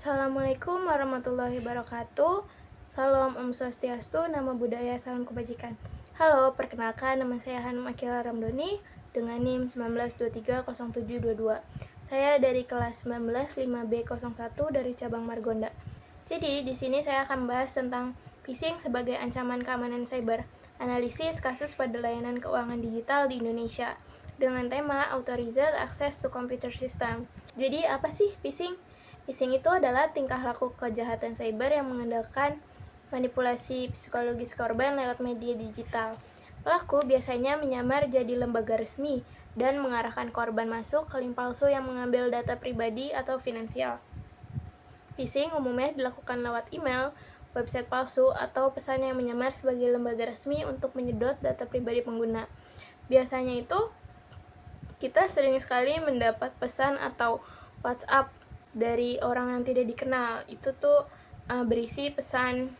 Assalamualaikum warahmatullahi wabarakatuh. Salam Om Swastiastu, Nama Budaya, Salam Kebajikan. Halo, perkenalkan nama saya Hanum Akila Ramdhani dengan NIM 19230722. Saya dari kelas 19 5B01 dari cabang Margonda. Jadi, di sini saya akan membahas tentang phishing sebagai ancaman keamanan cyber, analisis kasus pada layanan keuangan digital di Indonesia, dengan tema Authorized Access to Computer System. Jadi, apa sih phishing? Phishing itu adalah tingkah laku kejahatan cyber yang mengandalkan manipulasi psikologis korban lewat media digital. Pelaku biasanya menyamar jadi lembaga resmi dan mengarahkan korban masuk ke link palsu yang mengambil data pribadi atau finansial. Phishing umumnya dilakukan lewat email, website palsu, atau pesan yang menyamar sebagai lembaga resmi untuk menyedot data pribadi pengguna. Biasanya itu, kita sering sekali mendapat pesan atau WhatsApp dari orang yang tidak dikenal. Itu tuh berisi pesan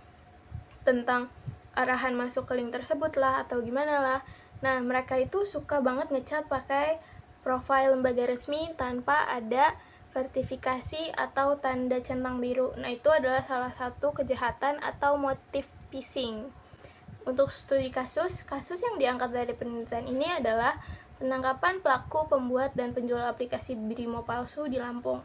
tentang arahan masuk ke link tersebut lah, atau gimana lah. Nah, mereka itu suka banget ngechat pakai profil lembaga resmi tanpa ada sertifikasi atau tanda centang biru. Nah, itu adalah salah satu kejahatan atau motif phishing. Untuk studi kasus yang diangkat dari penelitian ini adalah penangkapan pelaku, pembuat, dan penjual aplikasi Brimo palsu di Lampung.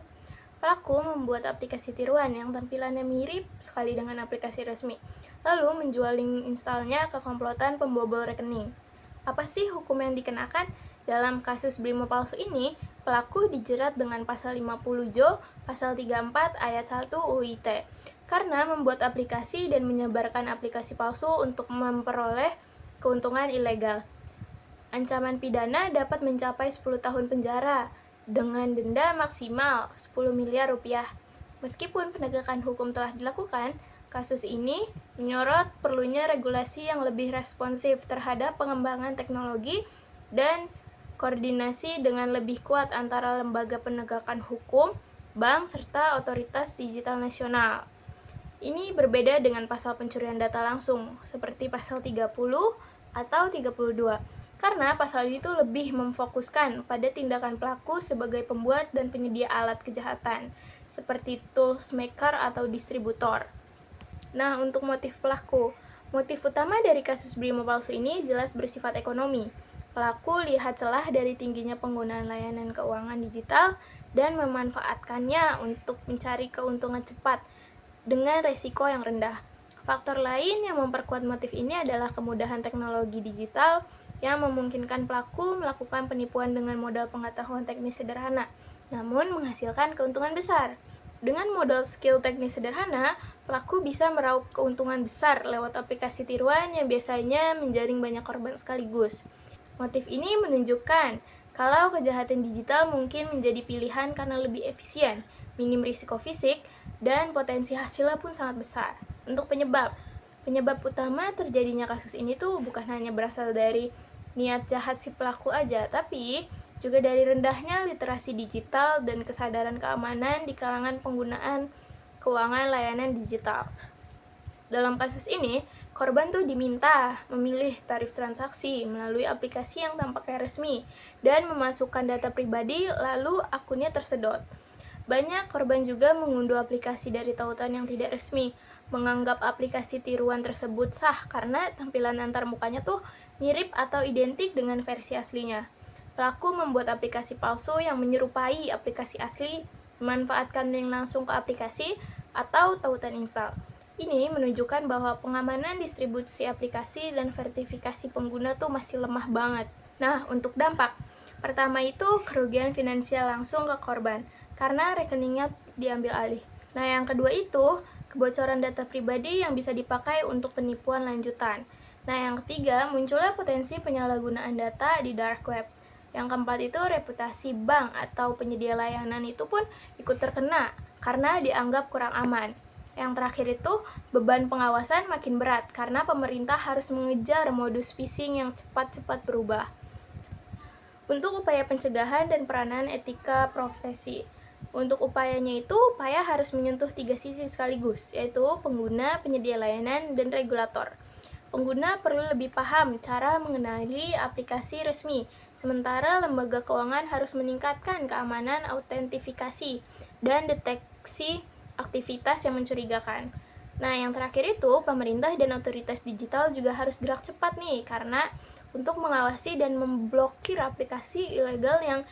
Pelaku membuat aplikasi tiruan yang tampilannya mirip sekali dengan aplikasi resmi, lalu menjual link installnya ke komplotan pembobol rekening. Apa sih hukum yang dikenakan? Dalam kasus Brimo palsu ini, pelaku dijerat dengan pasal 50 Jo, pasal 34 ayat 1 UIT, karena membuat aplikasi dan menyebarkan aplikasi palsu untuk memperoleh keuntungan ilegal. Ancaman pidana dapat mencapai 10 tahun penjara, dengan denda maksimal 10 miliar rupiah. Meskipun penegakan hukum telah dilakukan, kasus ini menyorot perlunya regulasi yang lebih responsif terhadap pengembangan teknologi dan koordinasi dengan lebih kuat antara lembaga penegakan hukum, bank, serta otoritas digital nasional. Ini berbeda dengan pasal pencurian data langsung, seperti pasal 30 atau 32. Karena pasal itu lebih memfokuskan pada tindakan pelaku sebagai pembuat dan penyedia alat kejahatan, seperti tools maker atau distributor. Nah, untuk motif pelaku, motif utama dari kasus Brimo palsu ini jelas bersifat ekonomi. Pelaku lihat celah dari tingginya penggunaan layanan keuangan digital dan memanfaatkannya untuk mencari keuntungan cepat dengan resiko yang rendah. Faktor lain yang memperkuat motif ini adalah kemudahan teknologi digital yang memungkinkan pelaku melakukan penipuan dengan modal pengetahuan teknis sederhana, namun menghasilkan keuntungan besar. Dengan modal skill teknis sederhana, pelaku bisa meraup keuntungan besar lewat aplikasi tiruan yang biasanya menjaring banyak korban sekaligus. Motif ini menunjukkan kalau kejahatan digital mungkin menjadi pilihan karena lebih efisien, minim risiko fisik, dan potensi hasilnya pun sangat besar. Untuk penyebab utama terjadinya kasus ini tuh bukan hanya berasal dari niat jahat si pelaku aja, tapi juga dari rendahnya literasi digital dan kesadaran keamanan di kalangan penggunaan keuangan layanan digital. Dalam kasus ini, korban tuh diminta memilih tarif transaksi melalui aplikasi yang tampaknya resmi dan memasukkan data pribadi, lalu akunnya tersedot. Banyak korban juga mengunduh aplikasi dari tautan yang tidak resmi, menganggap aplikasi tiruan tersebut sah karena tampilan antar mukanya tuh mirip atau identik dengan versi aslinya. Pelaku membuat aplikasi palsu yang menyerupai aplikasi asli, memanfaatkan link langsung ke aplikasi atau tautan install. Ini menunjukkan bahwa pengamanan distribusi aplikasi dan verifikasi pengguna tuh masih lemah banget. Nah, untuk dampak, pertama itu kerugian finansial langsung ke korban, karena rekeningnya diambil alih. Nah, yang kedua itu kebocoran data pribadi yang bisa dipakai untuk penipuan lanjutan. Nah, yang ketiga, munculnya potensi penyalahgunaan data di dark web. Yang keempat itu reputasi bank atau penyedia layanan itu pun ikut terkena karena dianggap kurang aman. Yang terakhir itu beban pengawasan makin berat karena pemerintah harus mengejar modus phishing yang cepat-cepat berubah. Untuk upaya pencegahan dan peranan etika profesi. Untuk upayanya itu, upaya harus menyentuh 3 sisi sekaligus, yaitu pengguna, penyedia layanan, dan regulator. Pengguna perlu lebih paham cara mengenali aplikasi resmi, sementara lembaga keuangan harus meningkatkan keamanan autentifikasi dan deteksi aktivitas yang mencurigakan. Nah, yang terakhir itu, pemerintah dan otoritas digital juga harus gerak cepat nih, karena untuk mengawasi dan memblokir aplikasi ilegal yang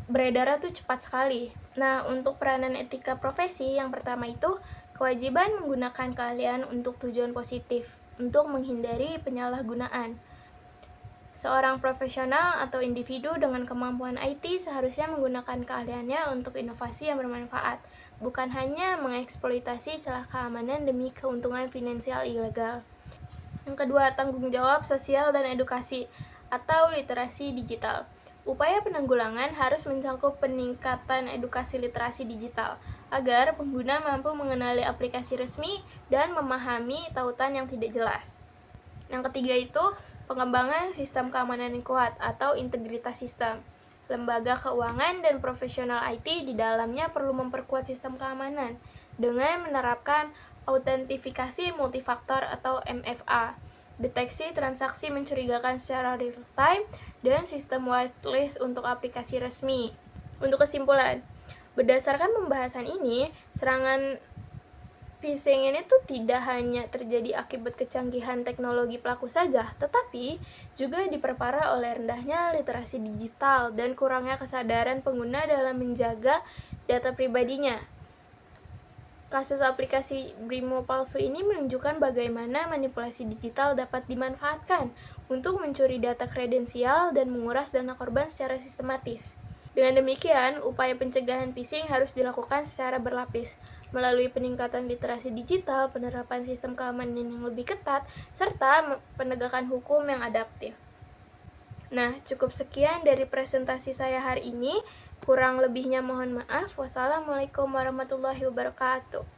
beredar tuh cepat sekali. Nah, untuk peranan etika profesi, yang pertama itu, kewajiban menggunakan keahlian untuk tujuan positif, untuk menghindari penyalahgunaan. Seorang profesional atau individu dengan kemampuan IT seharusnya menggunakan keahliannya untuk inovasi yang bermanfaat, bukan hanya mengeksploitasi celah keamanan demi keuntungan finansial ilegal. Yang kedua, tanggung jawab sosial dan edukasi atau literasi digital. Upaya penanggulangan harus mencakup peningkatan edukasi literasi digital agar pengguna mampu mengenali aplikasi resmi dan memahami tautan yang tidak jelas. Yang ketiga itu, pengembangan sistem keamanan yang kuat atau integritas sistem. Lembaga keuangan dan profesional IT di dalamnya perlu memperkuat sistem keamanan dengan menerapkan autentifikasi multifaktor atau MFA, deteksi transaksi mencurigakan secara real time, dan sistem whitelist untuk aplikasi resmi. Untuk kesimpulan, berdasarkan pembahasan ini, serangan phishing ini tuh tidak hanya terjadi akibat kecanggihan teknologi pelaku saja, tetapi juga diperparah oleh rendahnya literasi digital dan kurangnya kesadaran pengguna dalam menjaga data pribadinya. Kasus aplikasi Brimo palsu ini menunjukkan bagaimana manipulasi digital dapat dimanfaatkan untuk mencuri data kredensial dan menguras dana korban secara sistematis. Dengan demikian, upaya pencegahan phishing harus dilakukan secara berlapis, melalui peningkatan literasi digital, penerapan sistem keamanan yang lebih ketat, serta penegakan hukum yang adaptif. Nah, cukup sekian dari presentasi saya hari ini. Kurang lebihnya mohon maaf. Wassalamualaikum warahmatullahi wabarakatuh.